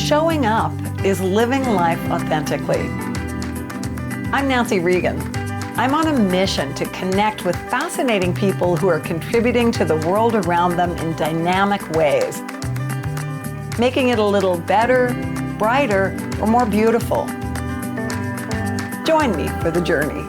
Showing up is living life authentically. I'm Nancy Regan. I'm on a mission to connect with fascinating people who are contributing to the world around them in dynamic ways, making it a little better, brighter, or more beautiful. Join me for the journey.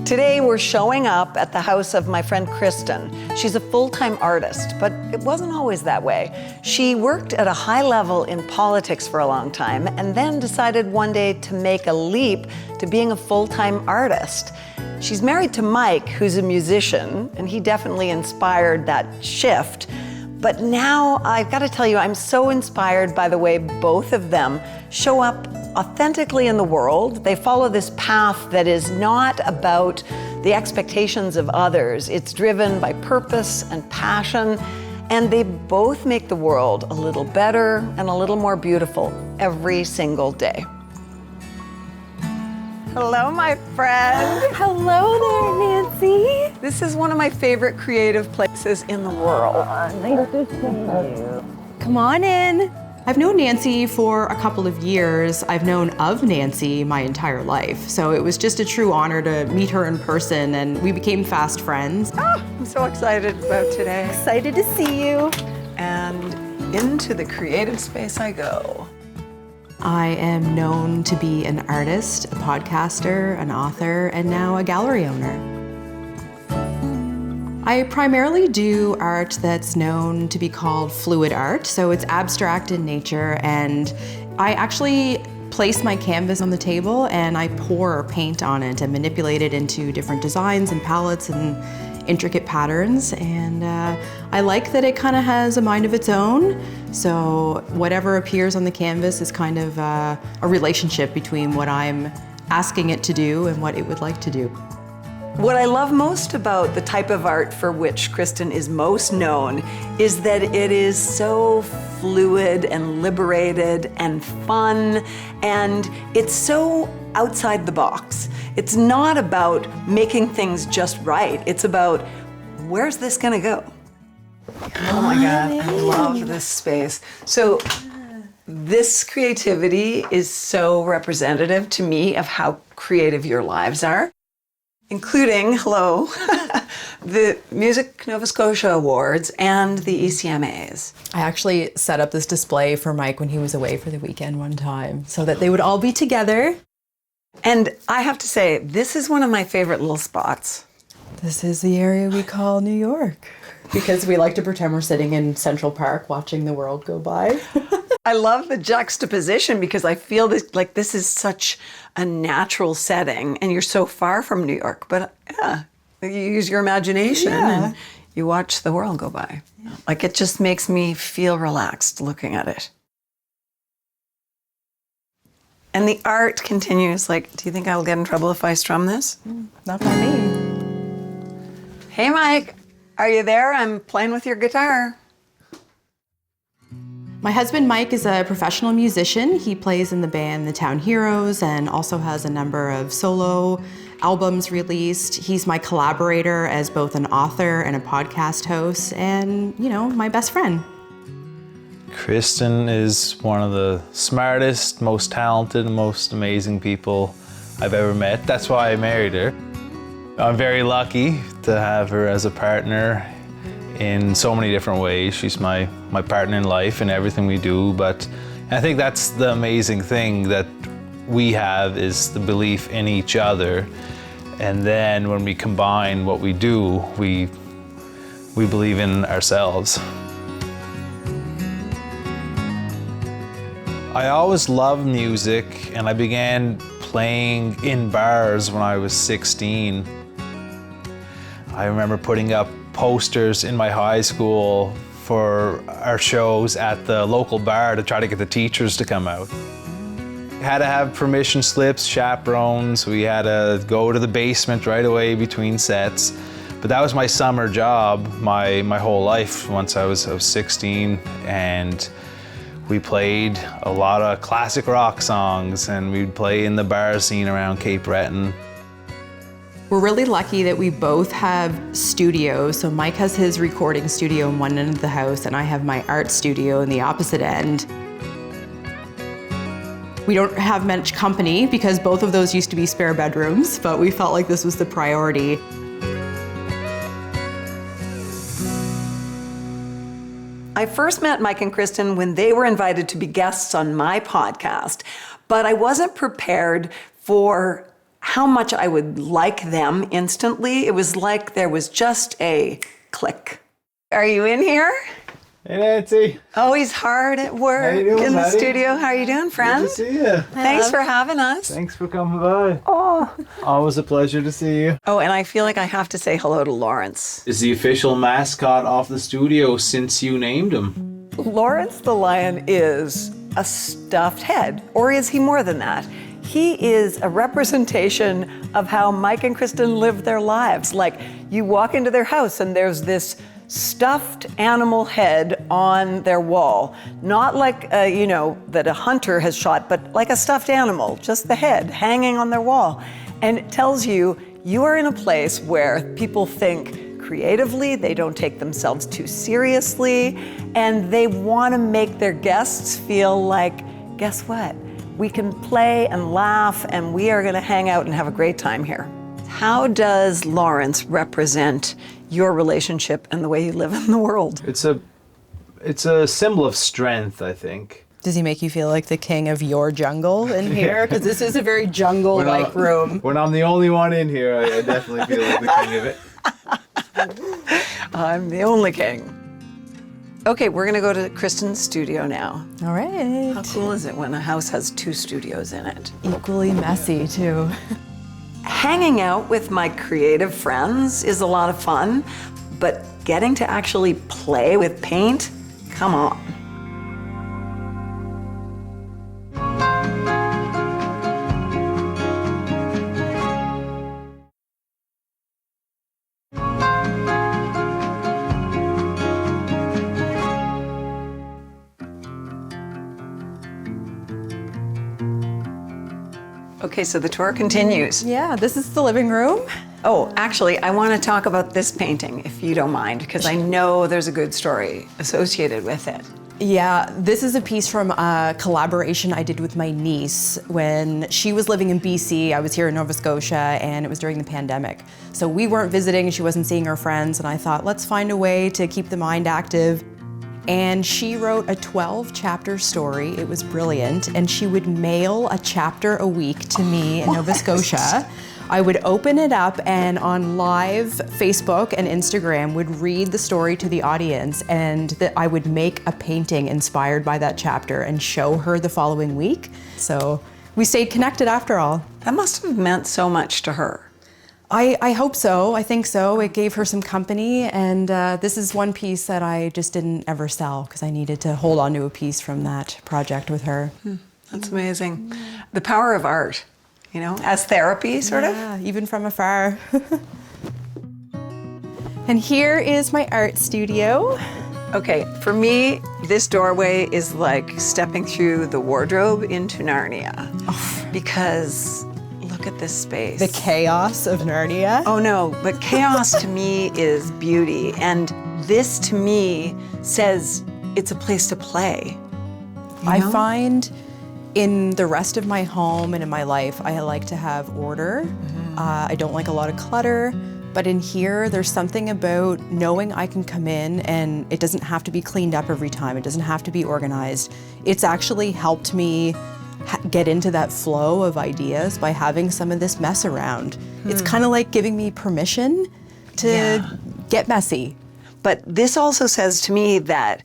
Today we're showing up at the house of my friend Kristen. She's a full-time artist, but it wasn't always that way. She worked at a high level in politics for a long time and then decided one day to make a leap to being a full-time artist. She's married to Mike, who's a musician, and he definitely inspired that shift. But now I've got to tell you, I'm so inspired by the way both of them show up authentically in the world. They follow this path that is not about the expectations of others. It's driven by purpose and passion, and they both make the world a little better and a little more beautiful every single day. Hello, my friend. Hello there, Nancy. This is one of my favorite creative places in the world. Nice to see you. Come on in. I've known Nancy for a couple of years. I've known of Nancy my entire life. So it was just a true honor to meet her in person, and we became fast friends. I'm so excited about today. Excited to see you. And into the creative space I go. I am known to be an artist, a podcaster, an author, and now a gallery owner. I primarily do art that's known to be called fluid art, so it's abstract in nature, and I actually place my canvas on the table and I pour paint on it and manipulate it into different designs and palettes and intricate patterns, and I like that it kind of has a mind of its own, so whatever appears on the canvas is kind of a relationship between what I'm asking it to do and what it would like to do. What I love most about the type of art for which Kristen is most known is that it is so fluid and liberated and fun, and it's so outside the box. It's not about making things just right. It's about, where's this gonna go? Oh my God, I love this space. So this creativity is so representative to me of how creative your lives are, including, hello, the Music Nova Scotia Awards and the ECMAs. I actually set up this display for Mike when he was away for the weekend one time so that they would all be together. And I have to say, this is one of my favorite little spots. This is the area we call New York because we like to pretend we're sitting in Central Park watching the world go by. I love the juxtaposition because I feel this is such a natural setting and you're so far from New York, but yeah, you use your imagination and you watch the world go by. Yeah. Like it just makes me feel relaxed looking at it. And the art continues. Like, do you think I'll get in trouble if I strum this? Not by me. Hey, Mike, are you there? I'm playing with your guitar. My husband, Mike, is a professional musician. He plays in the band The Town Heroes and also has a number of solo albums released. He's my collaborator as both an author and a podcast host and, you know, my best friend. Kristen is one of the smartest, most talented, and most amazing people I've ever met. That's why I married her. I'm very lucky to have her as a partner in so many different ways. She's my partner in life and everything we do, but I think that's the amazing thing that we have is the belief in each other. And then when we combine what we do, we believe in ourselves. I always loved music, and I began playing in bars when I was 16. I remember putting up posters in my high school for our shows at the local bar to try to get the teachers to come out. Had to have permission slips, chaperones. We had to go to the basement right away between sets. But that was my summer job my whole life once I was 16. And We played a lot of classic rock songs, and we'd play in the bar scene around Cape Breton. We're really lucky that we both have studios. So Mike has his recording studio in one end of the house, and I have my art studio in the opposite end. We don't have much company because both of those used to be spare bedrooms, but we felt like this was the priority. I first met Mike and Kristen when they were invited to be guests on my podcast, but I wasn't prepared for how much I would like them instantly. It was like there was just a click. Are you in here? Hey, Nancy. Oh, he's hard at work How you doing, in the Patty? studio. How are you doing, friend? Good to see you. Thanks for having us. Thanks for coming by. Oh. Always a pleasure to see you. Oh, and I feel like I have to say hello to Lawrence. Is the official mascot of the studio since you named him. Lawrence the lion is a stuffed head, or is he more than that? He is a representation of how Mike and Kristen live their lives. Like, you walk into their house and there's this stuffed animal head on their wall. Not like, that a hunter has shot, but like a stuffed animal, just the head hanging on their wall. And it tells you, you are in a place where people think creatively, they don't take themselves too seriously, and they want to make their guests feel like, guess what? We can play and laugh, and we are going to hang out and have a great time here. How does Lawrence represent your relationship and the way you live in the world? It's a symbol of strength, I think. Does he make you feel like the king of your jungle in here? Because this is a very jungle-like room. When I'm the only one in here, I definitely feel like the king of it. I'm the only king. Okay, we're gonna go to Kristen's studio now. All right. How cool is it when a house has 2 studios in it? Equally messy, too. Hanging out with my creative friends is a lot of fun, but getting to actually play with paint, come on. Okay, so the tour continues. Yeah, this is the living room. Oh, actually, I want to talk about this painting, if you don't mind, because I know there's a good story associated with it. Yeah, this is a piece from a collaboration I did with my niece when she was living in BC. I was here in Nova Scotia, and it was during the pandemic. So we weren't visiting, she wasn't seeing her friends, and I thought, let's find a way to keep the mind active. And she wrote a 12-chapter story. It was brilliant. And she would mail a chapter a week to me in Nova Scotia. I would open it up and on live Facebook and Instagram would read the story to the audience, and that I would make a painting inspired by that chapter and show her the following week. So we stayed connected after all. That must have meant so much to her. I hope so. I think so. It gave her some company, and this is one piece that I just didn't ever sell because I needed to hold on to a piece from that project with her. That's amazing. The power of art, as therapy, sort of. Yeah, even from afar. And here is my art studio. Okay, for me, this doorway is like stepping through the wardrobe into Narnia. Because look at this space. The chaos of Narnia. Oh no, but chaos to me is beauty. And this to me says it's a place to play. I find in the rest of my home and in my life, I like to have order. I don't like a lot of clutter. But in here, there's something about knowing I can come in and it doesn't have to be cleaned up every time. It doesn't have to be organized. It's actually helped me get into that flow of ideas by having some of this mess around. It's kind of like giving me permission to get messy. But this also says to me that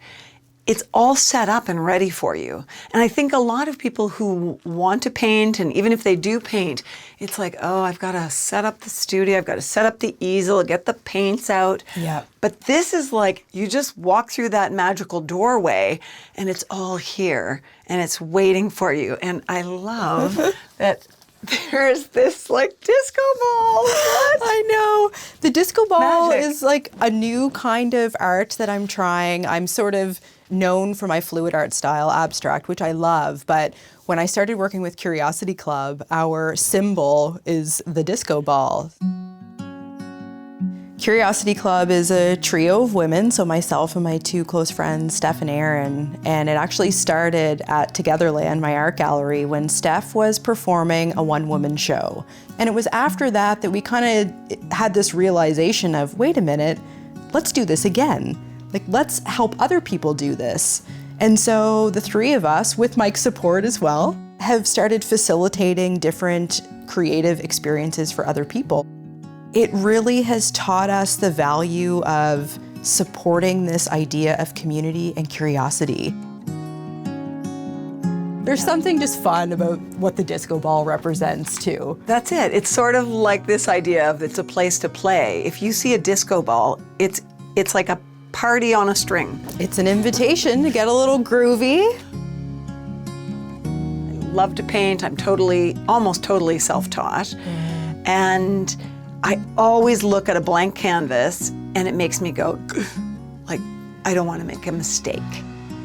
it's all set up and ready for you. And I think a lot of people who want to paint, and even if they do paint, it's like, oh, I've got to set up the studio, I've got to set up the easel, get the paints out. Yeah. But this is like, you just walk through that magical doorway and it's all here and it's waiting for you. And I love that there's this like disco ball. What? I know. The disco ball Magic. is like a new kind of art that I'm trying. I'm sort of known for my fluid art style, abstract, which I love, but when I started working with Curiosity Club, our symbol is the disco ball. Curiosity Club is a trio of women, so myself and my two close friends, Steph and Erin, and it actually started at Togetherland, my art gallery, when Steph was performing a one-woman show. And it was after that that we kind of had this realization of, wait a minute, let's do this again. Like, let's help other people do this. And so the three of us, with Mike's support as well, have started facilitating different creative experiences for other people. It really has taught us the value of supporting this idea of community and curiosity. There's something just fun about what the disco ball represents too. That's it. It's sort of like this idea of it's a place to play. If you see a disco ball, it's like a party on a string. It's an invitation to get a little groovy. I love to paint. I'm almost totally self-taught. And I always look at a blank canvas and it makes me go, like, I don't want to make a mistake.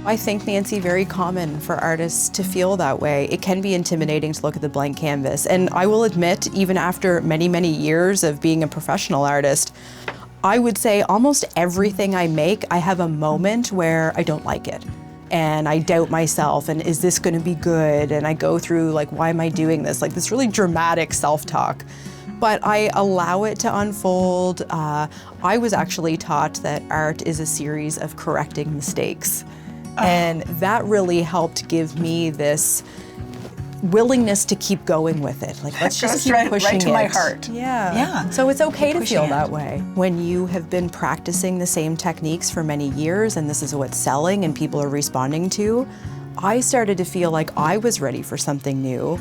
I think, Nancy, very common for artists to feel that way. It can be intimidating to look at the blank canvas. And I will admit, even after many, many years of being a professional artist, I would say almost everything I make, I have a moment where I don't like it. And I doubt myself, and is this gonna be good? And I go through, like, why am I doing this? Like this really dramatic self-talk. But I allow it to unfold. I was actually taught that art is a series of correcting mistakes. And that really helped give me this willingness to keep going with it. Like, let's just keep pushing it. Right to my heart. Yeah. So it's okay to feel it. that way. When you have been practicing the same techniques for many years and this is what's selling and people are responding to, I started to feel like I was ready for something new.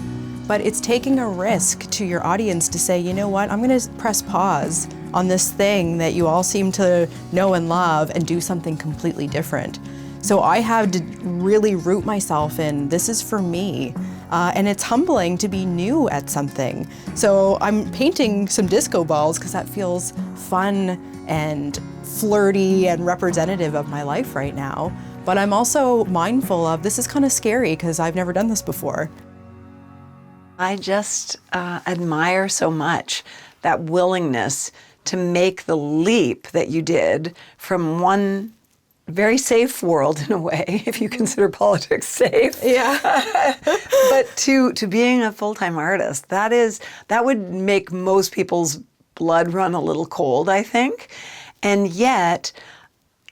But it's taking a risk to your audience to say, you know what, I'm gonna press pause on this thing that you all seem to know and love and do something completely different. So I had to really root myself in, this is for me. And it's humbling to be new at something. So I'm painting some disco balls because that feels fun and flirty and representative of my life right now. But I'm also mindful of, this is kind of scary because I've never done this before. I just admire so much that willingness to make the leap that you did from one very safe world in a way, if you consider politics safe. Yeah. But to being a full-time artist, that would make most people's blood run a little cold, I think. And yet,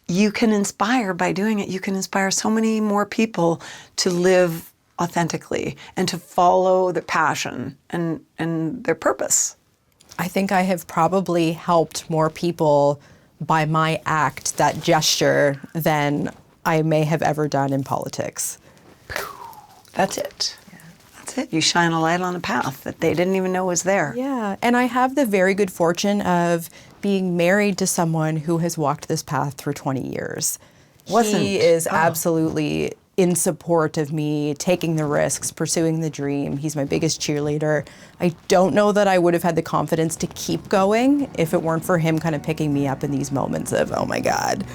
you can inspire, by doing it, you can inspire so many more people to live authentically and to follow their passion and their purpose. I think I have probably helped more people by my act, that gesture, than I may have ever done in politics. That's it. Yeah. That's it. You shine a light on a path that they didn't even know was there. Yeah, and I have the very good fortune of being married to someone who has walked this path for 20 years. He is absolutely in support of me taking the risks, pursuing the dream. He's my biggest cheerleader. I don't know that I would have had the confidence to keep going if it weren't for him kind of picking me up in these moments of, oh my God.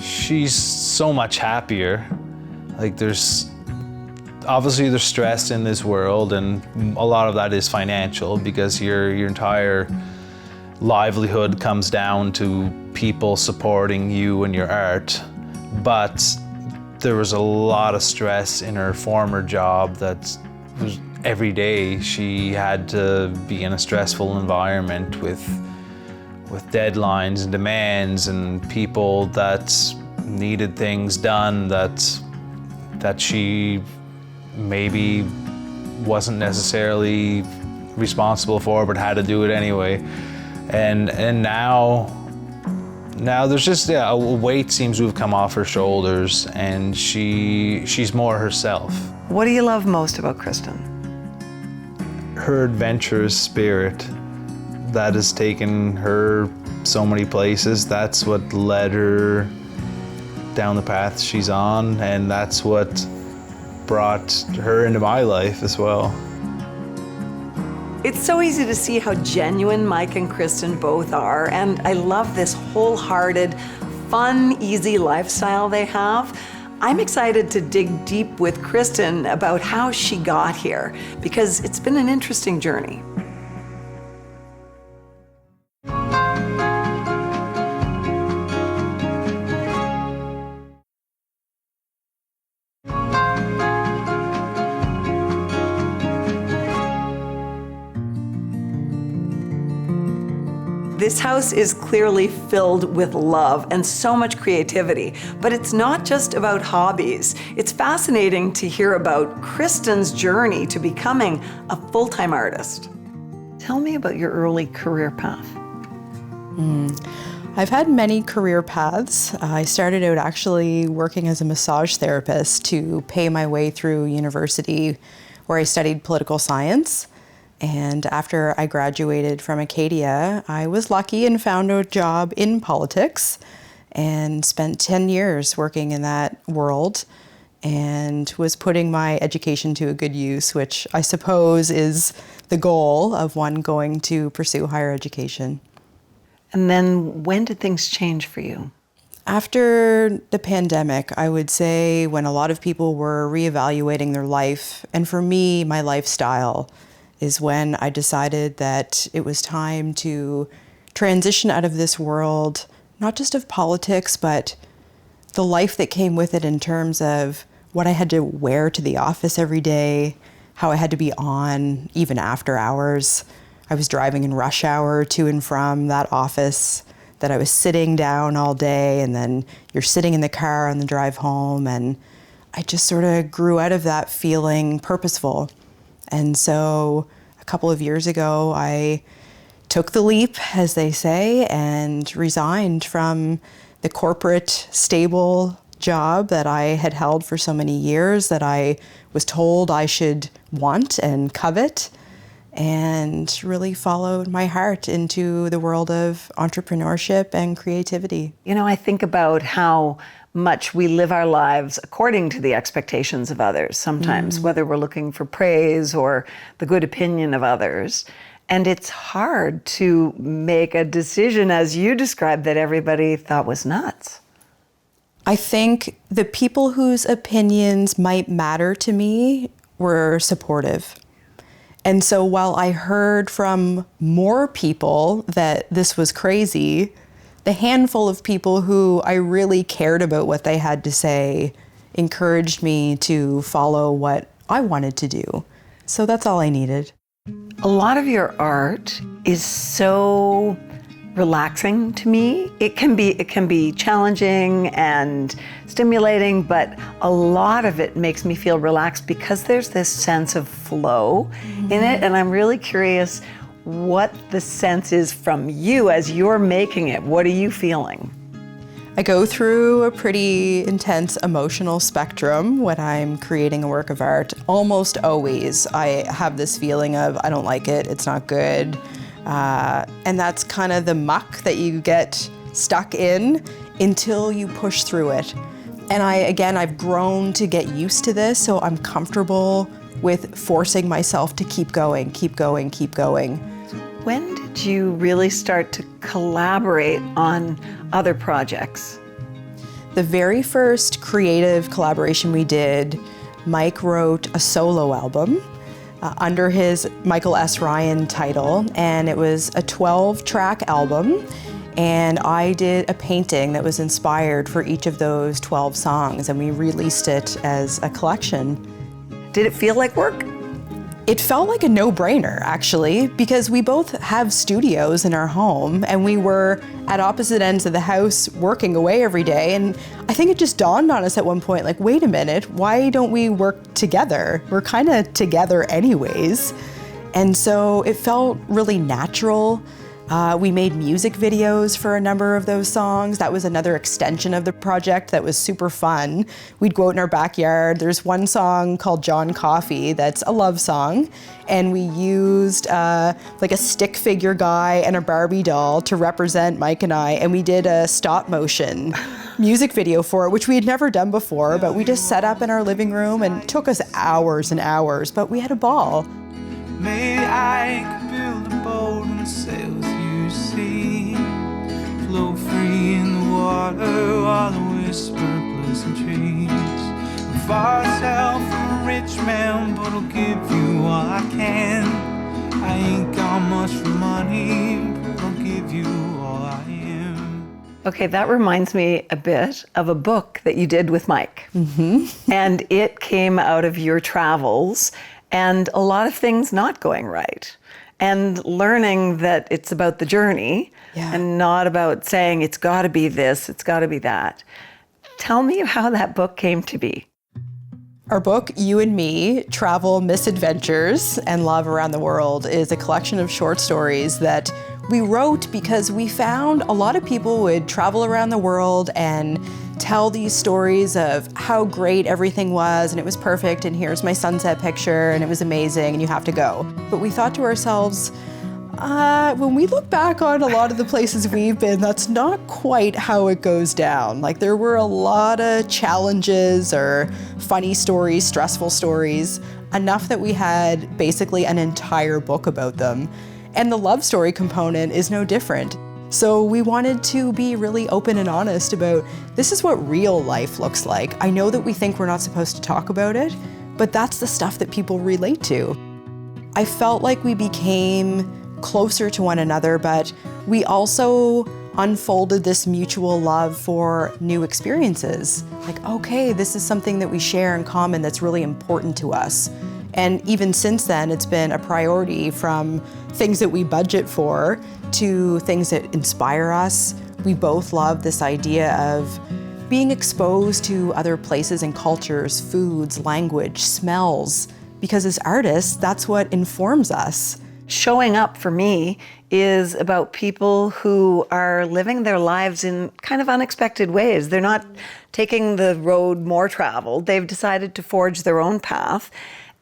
She's so much happier. Like, obviously there's stress in this world, and a lot of that is financial because your entire livelihood comes down to people supporting you and your art. But there was a lot of stress in her former job that was every day she had to be in a stressful environment with deadlines and demands and people that needed things done that she maybe wasn't necessarily responsible for but had to do it anyway. And now there's just a weight seems to have come off her shoulders, and she's more herself. What do you love most about Kristen? Her adventurous spirit that has taken her so many places. That's what led her down the path she's on, and that's what brought her into my life as well. It's so easy to see how genuine Mike and Kristen both are, and I love this wholehearted, fun, easy lifestyle they have. I'm excited to dig deep with Kristen about how she got here, because it's been an interesting journey. This house is clearly filled with love and so much creativity, but it's not just about hobbies. It's fascinating to hear about Kristen's journey to becoming a full-time artist. Tell me about your early career path. I've had many career paths. I started out actually working as a massage therapist to pay my way through university, where I studied political science. And after I graduated from Acadia, I was lucky and found a job in politics and spent 10 years working in that world and was putting my education to a good use, which I suppose is the goal of one going to pursue higher education. And then when did things change for you? After the pandemic, I would say when a lot of people were reevaluating their life, and for me, my lifestyle, is when I decided that it was time to transition out of this world, not just of politics, but the life that came with it in terms of what I had to wear to the office every day, how I had to be on even after hours. I was driving in rush hour to and from that office, that I was sitting down all day, and then you're sitting in the car on the drive home, and I just sort of grew out of that feeling purposeful. And so a couple of years ago, I took the leap, as they say, and resigned from the corporate stable job that I had held for so many years that I was told I should want and covet, and really followed my heart into the world of entrepreneurship and creativity. You know, I think about how much we live our lives according to the expectations of others sometimes, whether we're looking for praise or the good opinion of others. And it's hard to make a decision, as you described, that everybody thought was nuts. I think the people whose opinions might matter to me were supportive. And so while I heard from more people that this was crazy, the handful of people who I really cared about what they had to say encouraged me to follow what I wanted to do. So that's all I needed. A lot of your art is so relaxing to me. It can be challenging and stimulating, but a lot of it makes me feel relaxed because there's this sense of flow in it. And I'm really curious what the sense is from you as you're making it. What are you feeling? I go through a pretty intense emotional spectrum when I'm creating a work of art. Almost always I have this feeling of, I don't like it, it's not good. And that's kind of the muck that you get stuck in until you push through it. And I've grown to get used to this, so I'm comfortable with forcing myself to keep going, keep going, keep going. When did you really start to collaborate on other projects? The very first creative collaboration we did, Mike wrote a solo album under his Michael S. Ryan title, and it was a 12-track album, and I did a painting that was inspired for each of those 12 songs, and we released it as a collection. Did it feel like work? It felt like a no-brainer, actually, because we both have studios in our home, and we were at opposite ends of the house working away every day, and I think it just dawned on us at one point, like, wait a minute, why don't we work together? We're kind of together anyways. And so it felt really natural. We made music videos for a number of those songs. That was another extension of the project that was super fun. We'd go out in our backyard. There's one song called John Coffee that's a love song, and we used like a stick figure guy and a Barbie doll to represent Mike and I, and we did a stop motion music video for it, which we had never done before, but we just set up in our living room, and it took us hours and hours, but we had a ball. Maybe I could build a boat and sail with you, see. Float free in the water while I whisper pleasantries. I'm far south from a rich man, but I'll give you all I can. I ain't got much for money, but I'll give you all I am. Okay, that reminds me a bit of a book that you did with Mike. Mm-hmm. And it came out of your travels and a lot of things not going right. And learning that it's about the journey and not about saying it's got to be this, it's got to be that. Tell me how that book came to be. Our book, You and Me, Travel, Misadventures, and Love Around the World, is a collection of short stories that we wrote because we found a lot of people would travel around the world and tell these stories of how great everything was and it was perfect and here's my sunset picture and it was amazing and you have to go. But we thought to ourselves, when we look back on a lot of the places we've been, that's not quite how it goes down. Like there were a lot of challenges or funny stories, stressful stories, enough that we had basically an entire book about them. And the love story component is no different. So we wanted to be really open and honest about this is what real life looks like. I know that we think we're not supposed to talk about it, but that's the stuff that people relate to. I felt like we became closer to one another, but we also unfolded this mutual love for new experiences. Like, okay, this is something that we share in common that's really important to us. And even since then, it's been a priority from things that we budget for to things that inspire us. We both love this idea of being exposed to other places and cultures, foods, language, smells, because as artists, that's what informs us. Showing up for me is about people who are living their lives in kind of unexpected ways. They're not taking the road more traveled. They've decided to forge their own path.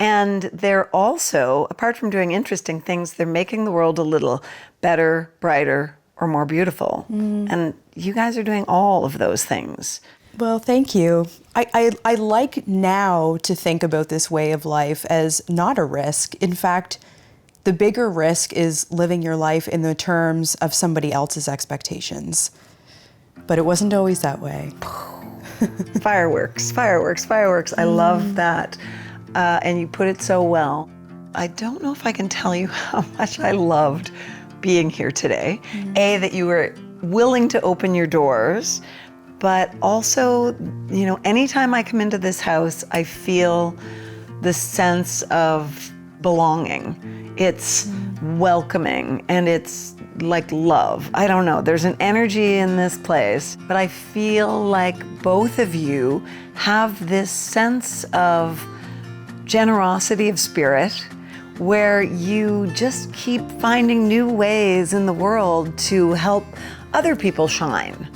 And they're also, apart from doing interesting things, they're making the world a little better, brighter, or more beautiful. And you guys are doing all of those things. Well, thank you. I like now to think about this way of life as not a risk. In fact, the bigger risk is living your life in the terms of somebody else's expectations. But it wasn't always that way. Fireworks, fireworks, fireworks. I love that. And you put it so well. I don't know if I can tell you how much I loved being here today. A, that you were willing to open your doors, but also, you know, anytime I come into this house, I feel the sense of belonging. It's welcoming and it's like love. I don't know, there's an energy in this place, but I feel like both of you have this sense of generosity of spirit where you just keep finding new ways in the world to help other people shine.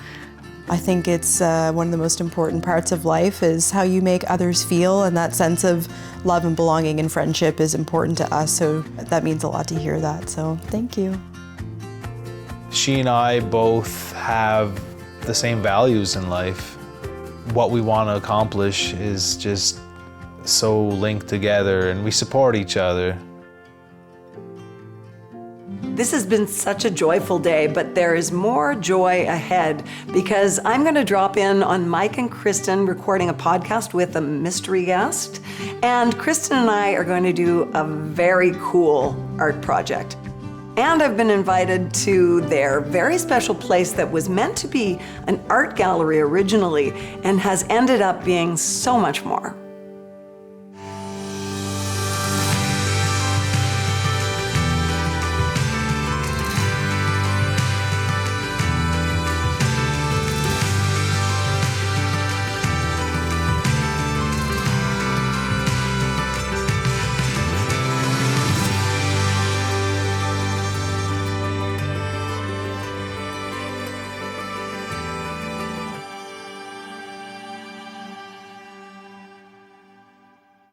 I think it's one of the most important parts of life is how you make others feel, and that sense of love and belonging and friendship is important to us, so that means a lot to hear that, so thank you. She and I both have the same values in life. What we want to accomplish is just so linked together, and we support each other. This has been such a joyful day, but there is more joy ahead because I'm going to drop in on Mike and Kristen recording a podcast with a mystery guest. And Kristen and I are going to do a very cool art project. And I've been invited to their very special place that was meant to be an art gallery originally and has ended up being so much more.